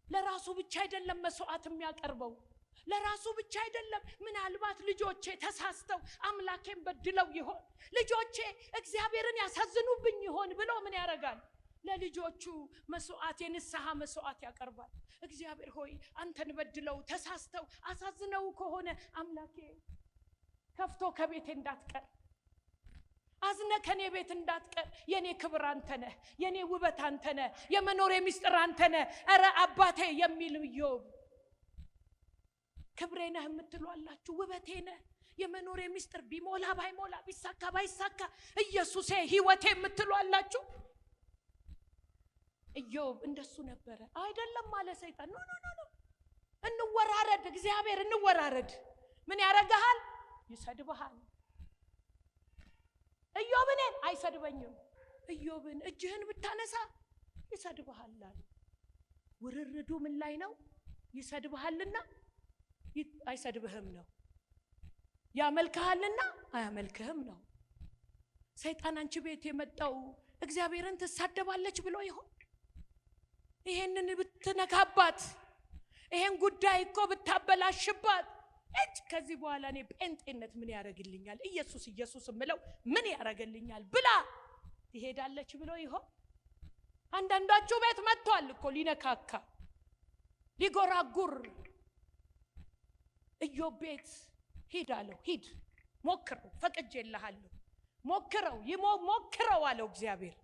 ለራሱ ብቻ አይደለም መስዋዕት የሚያቀርበው፣ ለራሱ ብቻ አይደለም። ምናልባት ልጆቼ ተሳስተው አምላኬን በድለው ይሆን፣ ልጆቼ እግዚአብሔርን ያሳዝኑብኝ ይሆን ብሎ ምን ያደርጋል? ለልጆቹ መስዋዕት፣ የንስሐ መስዋዕት ያቀርባል። እግዚአብሔር ሆይ አንተን በድለው ተሳስተው አሳዝነው ከሆነ አምላኬ ከፍቶ ከቤቴ እንዳትቀር፣ አዝነ ከኔ ቤት እንዳትቀር። የኔ ክብር አንተ ነህ፣ የኔ ውበት አንተ ነህ፣ የመኖሬ ምስጢር አንተ ነህ። ኧረ አባቴ የሚል ኢዮብ ክብሬ ነህ የምትሉ አላችሁ፣ ውበቴ ነህ፣ የመኖሬ ምስጢር ቢሞላ ባይሞላ፣ ቢሳካ ባይሳካ ኢየሱሴ ህይወቴ የምትሉ አላችሁ። ኢዮብ እንደሱ ነበረ አይደለም ማለት ሰይጣን። ኖ እንወራረድ፣ እግዚአብሔር እንወራረድ። ምን ያረጋሃል? ይሰድብሃል። ኢዮብን አይሰድበኝም። ኢዮብን እጅህን ብታነሳ ይሰድብሃል አለ። ውርርዱ ምን ላይ ነው? ይሰድብሃልና አይሰድብህም ነው። ያመልክሃልና አያመልክህም ነው። ሰይጣን አንቺ ቤት የመጣው እግዚአብሔርን ትሳደባለች ብሎ ይሆን? ይሄንን ብትነካባት፣ ይሄን ጉዳይ እኮ ብታበላሽባት፣ ከዚህ በኋላ እኔ ጴንጤነት ምን ያረግልኛል? ኢየሱስ እምለው ምን ያረግልኛል ብላ ትሄዳለች ብሎ ይሆን? አንዳንዳችሁ ቤት መጥቷል እኮ ሊነካካ ሊጎራጉር። ኢዮብ ቤት ሂድ አለው። ሂድ ሞክረው፣ ፈቅጄልሃለሁ፣ ሞክረው አለው እግዚአብሔር።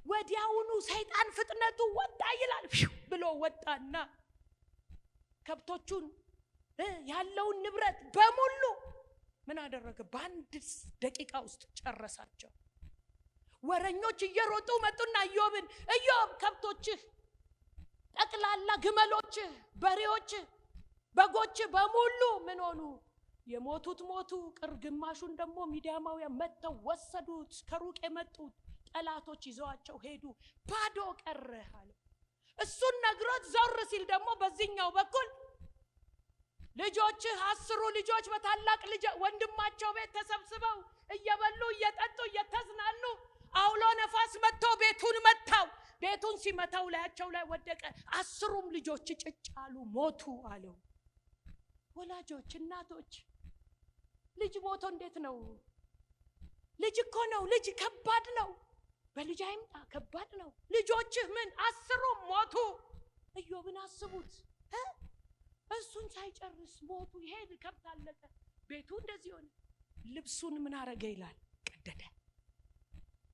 ወዲያውኑ ሰይጣን ፍጥነቱ ወጣ ይላል ብሎ ወጣና ከብቶቹን ያለውን ንብረት በሙሉ ምን አደረገ? በአንድ ደቂቃ ውስጥ ጨረሳቸው። ወረኞች እየሮጡ መጡና ኢዮብን፣ ኢዮብ ከብቶችህ ጠቅላላ ግመሎችህ፣ በሬዎችህ፣ በጎችህ በሙሉ ምን ሆኑ? የሞቱት ሞቱ። ግማሹን ደግሞ ሚዲያማውያን መተው ወሰዱት። ከሩቅ የመጡት ጠላቶች ይዘዋቸው ሄዱ። ባዶ ቀረ አለ። እሱን ነግሮት ዞር ሲል ደግሞ በዚህኛው በኩል ልጆችህ 10 ልጆች በታላቅ ልጅ ወንድማቸው ቤት ተሰብስበው እየበሉ እየጠጡ እየተዝናኑ አውሎ ነፋስ መጥቶ ቤቱን መታው። ቤቱን ሲመታው ላያቸው ላይ ወደቀ። 10ሩም ልጆች ጭጫሉ፣ ሞቱ አለው። ወላጆች፣ እናቶች ልጅ ሞቶ እንዴት ነው? ልጅ እኮ ነው። ልጅ ከባድ ነው። በልጅ አይምጣ፣ ከባድ ነው። ልጆችህ ምን 10ሩም ሞቱ። ኢዮብን አስቡት። እሱን ሳይጨርስ ሞቱ። ይሄ ከብት አለቀ። ቤቱ እንደዚህ ሆነ። ልብሱን ምን አረገ ይላል? ቀደደ።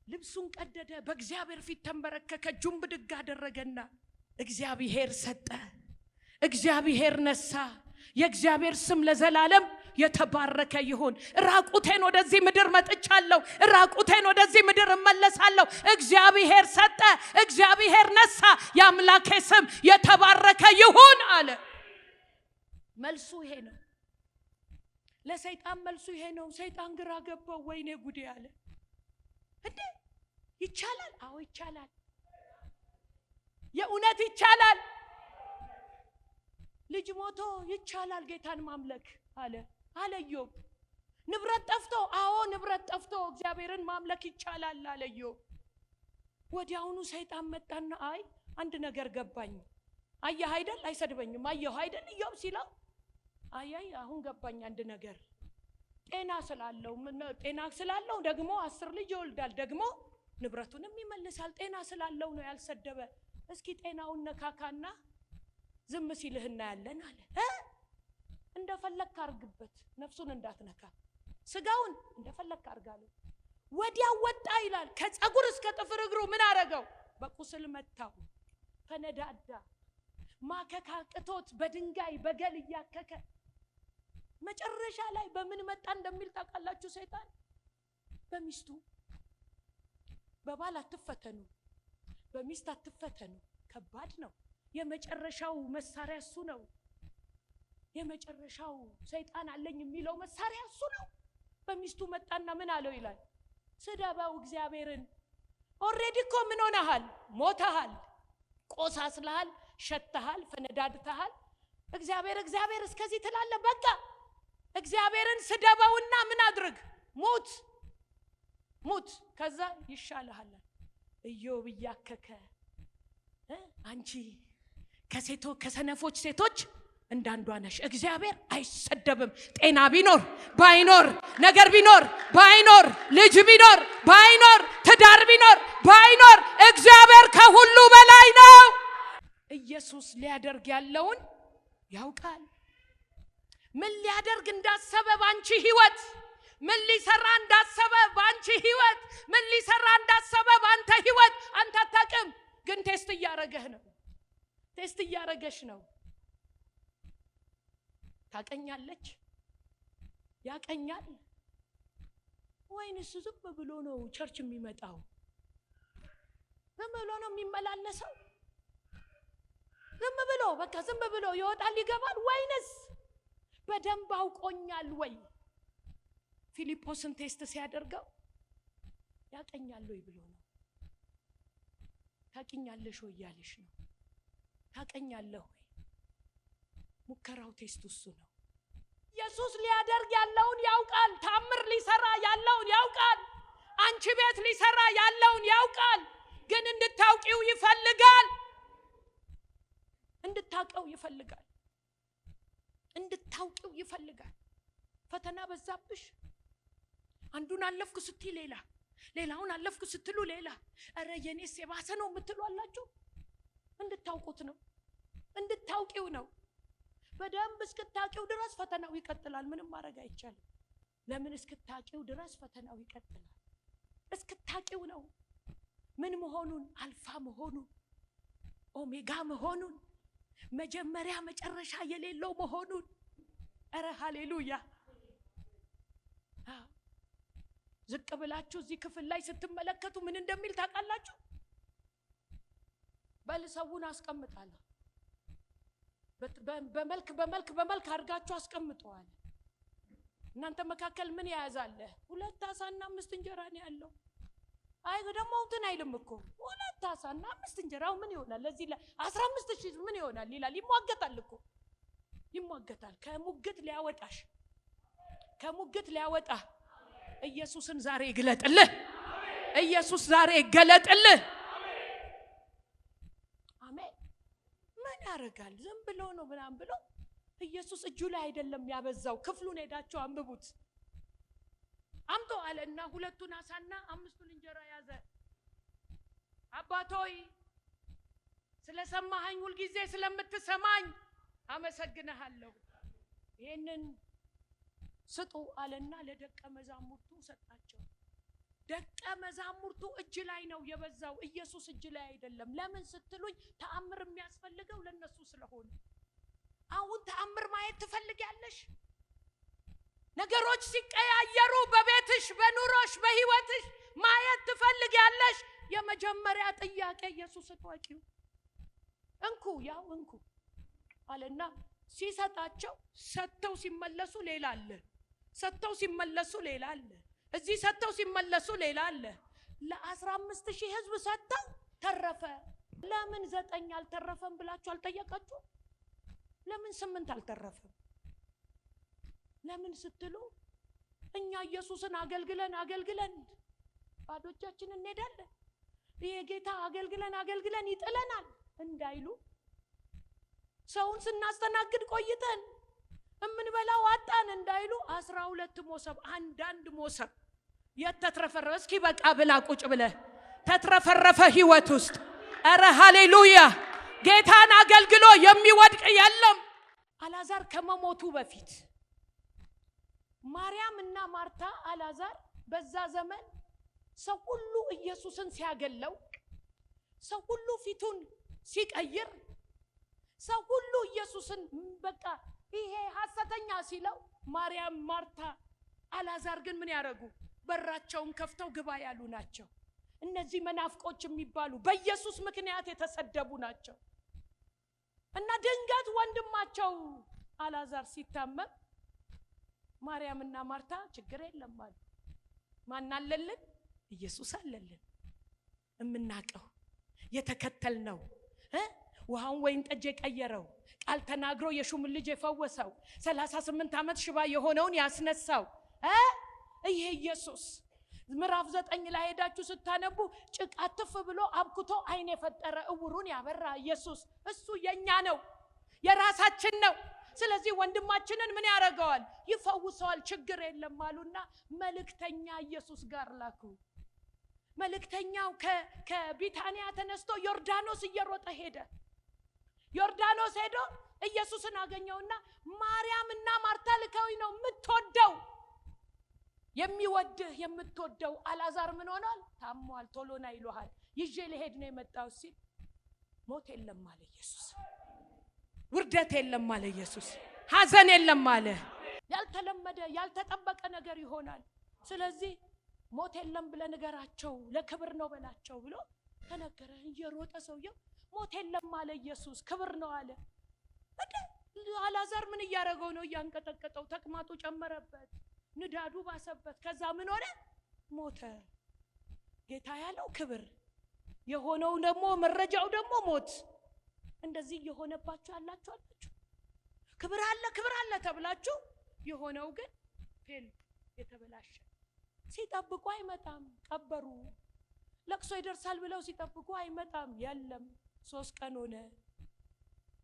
ልብሱን ቀደደ። በእግዚአብሔር ፊት ተንበረከከ። እጁን ብድግ አደረገና እግዚአብሔር ሰጠ፣ እግዚአብሔር ነሳ። የእግዚአብሔር ስም ለዘላለም የተባረከ ይሁን። ራቁቴን ወደዚህ ምድር መጥቻለሁ፣ ራቁቴን ወደዚህ ምድር እመለሳለሁ። እግዚአብሔር ሰጠ፣ እግዚአብሔር ነሳ። የአምላኬ ስም የተባረከ ይሁን አለ። መልሱ ይሄ ነው። ለሰይጣን መልሱ ይሄ ነው። ሰይጣን ግራ ገባው። ወይኔ ጉዴ አለ። እንዴ ይቻላል? አዎ ይቻላል። የእውነት ይቻላል። ልጅ ሞቶ ይቻላል ጌታን ማምለክ አለ ኢዮብ። ንብረት ጠፍቶ፣ አዎ ንብረት ጠፍቶ እግዚአብሔርን ማምለክ ይቻላል አለ ኢዮብ። ወዲያውኑ ሰይጣን መጣና አይ አንድ ነገር ገባኝ። አየህ አይደል? አይሰድበኝም። አየህ አይደል ኢዮብ ሲለው አይ አሁን ገባኝ አንድ ነገር። ጤና ስላለው ደግሞ 10 ልጅ ይወልዳል፣ ደግሞ ንብረቱንም ይመልሳል። ጤና ስላለው ነው ያልሰደበ። እስኪ ጤናውን ነካካና ዝም ሲልህ እናያለን አለ። እንደፈለክ አርግበት፣ ነፍሱን እንዳትነካ፣ ስጋውን እንደፈለክ አርጋለሁ። ወዲያው ወጣ ይላል። ከጸጉር እስከ ጥፍር እግሩ ምን አረገው? በቁስል መታው፣ ፈነዳዳ። ማከካቅቶት በድንጋይ በገል እያከከ መጨረሻ ላይ በምን መጣ እንደሚል ታውቃላችሁ? ሰይጣን በሚስቱ። በባል አትፈተኑ፣ በሚስት አትፈተኑ። ከባድ ነው። የመጨረሻው መሳሪያ እሱ ነው። የመጨረሻው ሰይጣን አለኝ የሚለው መሳሪያ እሱ ነው። በሚስቱ መጣና ምን አለው ይላል? ስደባው እግዚአብሔርን። ኦሬዲ እኮ ምን ሆነሃል? ሞተሃል፣ ቆሳስለሃል፣ ሸተሃል፣ ፈነዳድተሃል። እግዚአብሔር እስከዚህ ትላለህ? በቃ እግዚአብሔርን ስደባውና ምን አድርግ? ሙት፣ ከዛ ይሻልሃል። ኢዮብ እያከከ አንቺ ከሰነፎች ሴቶች እንዳንዷ ነሽ። እግዚአብሔር አይሰደብም። ጤና ቢኖር ባይኖር፣ ነገር ቢኖር ባይኖር፣ ልጅ ቢኖር ባይኖር፣ ትዳር ቢኖር ባይኖር፣ እግዚአብሔር ከሁሉ በላይ ነው። ኢየሱስ ሊያደርግ ያለውን ያውቃል። ምን ሊያደርግ እንዳሰበ ባንቺ ህይወት፣ ምን ሊሰራ እንዳሰበ ባንቺ ህይወት፣ ምን ሊሰራ እንዳሰበ ባንተ ህይወት አንተ አታውቅም። ግን ቴስት እያረገህ ነው። ቴስት እያረገሽ ነው። ታቀኛለች፣ ያቀኛል ወይንስ ዝም ብሎ ነው ቸርች የሚመጣው? ዝም ብሎ ነው የሚመላለሰው? ዝም ብሎ በቃ ዝም ብሎ ይወጣል ይገባል? ወይንስ በደንብ አውቆኛል ወይ? ፊልጶስን ቴስት ሲያደርገው ያቀኛል ወይ ብሎ ነው። ታቀኛለሽ ወይ ያለሽ ነው። ታቀኛለህ ወይ? ሙከራው ቴስቱ እሱ ነው። ኢየሱስ ሊያደርግ ያለውን ያውቃል። ታምር ሊሰራ ያለውን ያውቃል። አንቺ ቤት ሊሰራ ያለውን ያውቃል። ግን እንድታውቂው ይፈልጋል። እንድታውቂው ይፈልጋል። እንድታውቂው ይፈልጋል። ፈተና በዛብሽ፣ አንዱን አለፍኩ ስትይ ሌላ፣ ሌላውን አለፍኩ ስትሉ ሌላ አረ የኔስ የባሰ ነው የምትሉ አላችሁ። እንድታውቁት ነው፣ እንድታውቂው ነው። በደንብ እስክታውቂው ድረስ ፈተናው ይቀጥላል። ምንም ማድረግ አይቻልም። ለምን እስክታውቂው ድረስ ፈተናው ይቀጥላል? እስክታውቂው ነው ምን መሆኑን፣ አልፋ መሆኑን፣ ኦሜጋ መሆኑን፣ መጀመሪያ መጨረሻ የሌለው መሆኑን። አረ ሃሌሉያ። ዝቅ ብላችሁ እዚህ ክፍል ላይ ስትመለከቱ ምን እንደሚል ታውቃላችሁ? በልሰውን አስቀምጣለሁ፣ በመልክ አድርጋችሁ አስቀምጠዋል። እናንተ መካከል ምን ያያዛለ? 2 ዓሣና 5 እንጀራ ነው ያለው። አይ ደግሞ እንትን አይልም እኮ 2 ዓሣና 5 እንጀራው ምን ይሆናል? ለዚህ 15,000 ምን ይሆናል ይላል። ይሟገታል እኮ ይሟገታል። ከሙግት ሊያወጣሽ፣ ከሙግት ሊያወጣ ኢየሱስን ዛሬ ይግለጥልህ። ኢየሱስ ዛሬ ይገለጥልህ። አሜን። ምን ያደርጋል? ዝም ብሎ ነው ምናምን ብሎ ኢየሱስ እጁ ላይ አይደለም ያበዛው። ክፍሉን ሄዳችሁ አንብቡት። አምጦ አለና 2 ዓሣና 5 እንጀራ ያዘ። አባቶይ ስለሰማኸኝ፣ ሁሉ ጊዜ ስለምትሰማኝ አመሰግንሃለሁ። ይሄንን ስጡ አለና ለደቀ መዛሙርቱ ሰጣቸው። ደቀ መዛሙርቱ እጅ ላይ ነው የበዛው፣ ኢየሱስ እጅ ላይ አይደለም። ለምን ስትሉኝ ተአምር የሚያስፈልገው ለነሱ ስለሆነ። አሁን ተአምር ማየት ትፈልጊያለሽ? ነገሮች ሲቀያየሩ በቤትሽ፣ በኑሮሽ፣ በህይወትሽ ማየት ትፈልጊያለሽ? የመጀመሪያ ጥያቄ ኢየሱስን ወቂው። እንኩ ያው እንኩ አለና ሲሰጣቸው ሰጥተው ሲመለሱ ሌላ አለ። ሰጥተው ሲመለሱ ሌላ አለ። እዚህ ሰጥተው ሲመለሱ ሌላ አለ። ለ15,000 ህዝብ ሰጥተው ተረፈ። ለምን 9 አልተረፈም ብላችሁ አልጠየቃችሁ? ለምን 8 አልተረፈም? ለምን ስትሉ እኛ ኢየሱስን አገልግለን ባዶቻችንን እንሄዳለን። ይሄ ጌታ አገልግለን ይጥለናል እንዳይሉ፣ ሰውን ስናስተናግድ ቆይተን እምንበላው አጣን እንዳይሉ 12 ሞሰብ አንዳንድ ሞሰብ የተትረፈረፈ እስኪ በቃ ብላ ቁጭ ብለህ ተትረፈረፈ ህይወት ውስጥ። አረ ሃሌሉያ። ጌታን አገልግሎ የሚወድቅ የለም። አልዓዛር ከመሞቱ በፊት ማርያም እና ማርታ አልዓዛር በዛ ዘመን ሰው ሁሉ ኢየሱስን ሲያገለው፣ ሰው ሁሉ ፊቱን ሲቀይር፣ ሰው ሁሉ ኢየሱስን በቃ ይሄ ሐሰተኛ ሲለው፣ ማርያም ማርታ አልዓዛር ግን ምን ያደርጉ? በራቸውን ከፍተው ግባ ያሉ ናቸው። እነዚህ መናፍቆች የሚባሉ በኢየሱስ ምክንያት የተሰደቡ ናቸው። እና ድንገት ወንድማቸው አልዓዛር ሲታመም ማርያምና ማርታ ችግር የለም አሉ። ማን አለልን? ኢየሱስ አለልን። እምናቀው የተከተልነው ውሃውን ወይን ጠጅ የቀየረው፣ ቃል ተናግሮ የሹም ልጅ የፈወሰው፣ 38 ዓመት ሽባ የሆነውን ያስነሳው ይሄ ኢየሱስ። ምዕራፍ 9 ላይ ሄዳችሁ ስታነቡ ጭቃ ትፍ ብሎ አብኩቶ አይን የፈጠረ እውሩን ያበራ ኢየሱስ እሱ የኛ ነው፣ የራሳችን ነው። ስለዚህ ወንድማችንን ምን ያደርገዋል? ይፈውሰዋል። ችግር የለም አሉና መልእክተኛ ኢየሱስ ጋር ላኩ። መልእክተኛው ከቢታንያ ተነስቶ ዮርዳኖስ እየሮጠ ሄደ። ዮርዳኖስ ሄዶ ኢየሱስን አገኘውና ማርያምና ማርታ ልከውኝ ነው የምትወደው፣ የሚወድህ የምትወደው አልዓዛር ምን ሆኗል? ታሟል፣ ቶሎና ይሏል፣ ይዤ ልሄድ ነው የመጣው ሲል ሞት የለም አለ ኢየሱስ። ውርደት የለም አለ ኢየሱስ። ሐዘን የለም አለ። ያልተለመደ ያልተጠበቀ ነገር ይሆናል። ስለዚህ ሞት የለም ብለ ንገራቸው፣ ለክብር ነው በላቸው ብሎ ተነገረ። እየሮጠ ሰውየው ሞት የለም አለ ኢየሱስ፣ ክብር ነው አለ። አልዓዛር ምን እያደረገው ነው? እያንቀጠቀጠው፣ ተቅማጡ ጨመረበት፣ ንዳዱ ባሰበት። ከዛ ምን ሆነ? ሞተ። ጌታ ያለው ክብር የሆነው ደግሞ መረጃው ደግሞ ሞት። እንደዚህ የሆነባችሁ አላችሁ። ክብር አለ ተብላችሁ የሆነው ግን ፌል የተበላሸ። ሲጠብቁ አይመጣም፣ ቀበሩ። ለቅሶ ይደርሳል ብለው ሲጠብቁ አይመጣም፣ የለም። 3 ቀን ሆነ።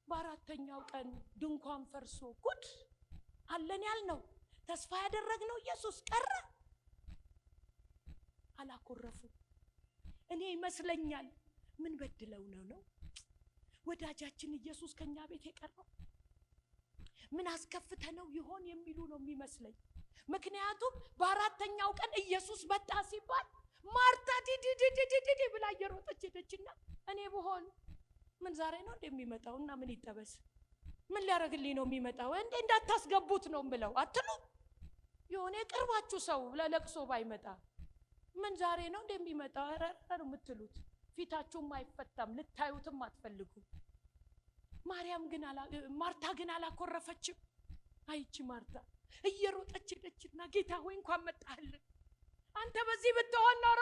በ4ኛው ቀን ድንኳን ፈርሶ ጉድ አለን ያልነው ተስፋ ያደረግነው ኢየሱስ ቀረ። አላኮረፉ። እኔ ይመስለኛል ምን በድለው ነው ወዳጃችን ኢየሱስ ከኛ ቤት የቀረው? ምን አስከፍተነው ይሆን የሚሉ ነው የሚመስለኝ። ምክንያቱም በአራተኛው ቀን ኢየሱስ መጣ ሲባል ማርታ ዲዲዲዲዲ ብላ እየሮጠች ሄደችና እኔ ብሆን ምን ዛሬ ነው እንደሚመጣውና ምን ይጠበስ ምን ሊያረግልኝ ነው የሚመጣው እንዴ እንዳታስገቡት ነው ብለው አትሉ? የሆነ ቅርባችሁ ሰው ለለቅሶ ባይመጣ ምን ዛሬ ነው እንደሚመጣው አረረ ነው የምትሉት። ፊታችሁም አይፈታም፣ ልታዩትም አትፈልጉ። ማርታ ግን አላኮረፈችም። አይቺ ማርታ እየሮጠች ሄደችና ጌታ ሆይ እንኳን መጣህልን። አንተ በዚህ ብትሆን ኖሮ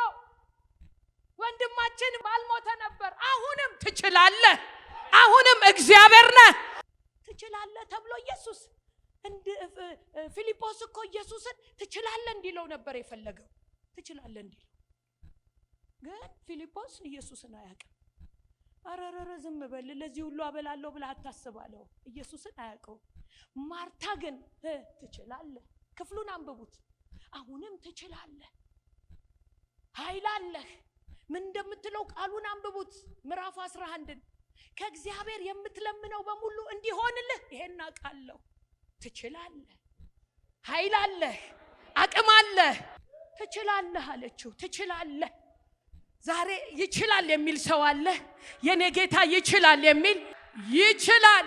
ወንድማችን ባልሞተ ነበር። አሁንም ትችላለህ፣ አሁንም እግዚአብሔር ነህ፣ ትችላለህ ተብሎ ኢየሱስ ፊልጶስ እኮ ኢየሱስን ትችላለህ እንዲለው ነበር የፈለገው። ትችላለህ እንዲለው ግን ፊልጶስ ኢየሱስን አያውቅም። አረረረ ዝም በል ለዚህ ሁሉ አበላለሁ ብለህ አታስባለው። ኢየሱስን አያውቀው። ማርታ ግን ትችላለህ። ክፍሉን አንብቡት። አሁንም ትችላለህ፣ ኃይል አለህ። ምን እንደምትለው ቃሉን አንብቡት። ምዕራፍ 11 ከእግዚአብሔር የምትለምነው በሙሉ እንዲሆንልህ ይሄን አውቃለሁ። ትችላለህ፣ ኃይል አለህ፣ አቅም አለህ፣ ትችላለህ አለችው። ትችላለህ። ዛሬ ይችላል የሚል ሰው አለ። የኔ ጌታ ይችላል የሚል ይችላል።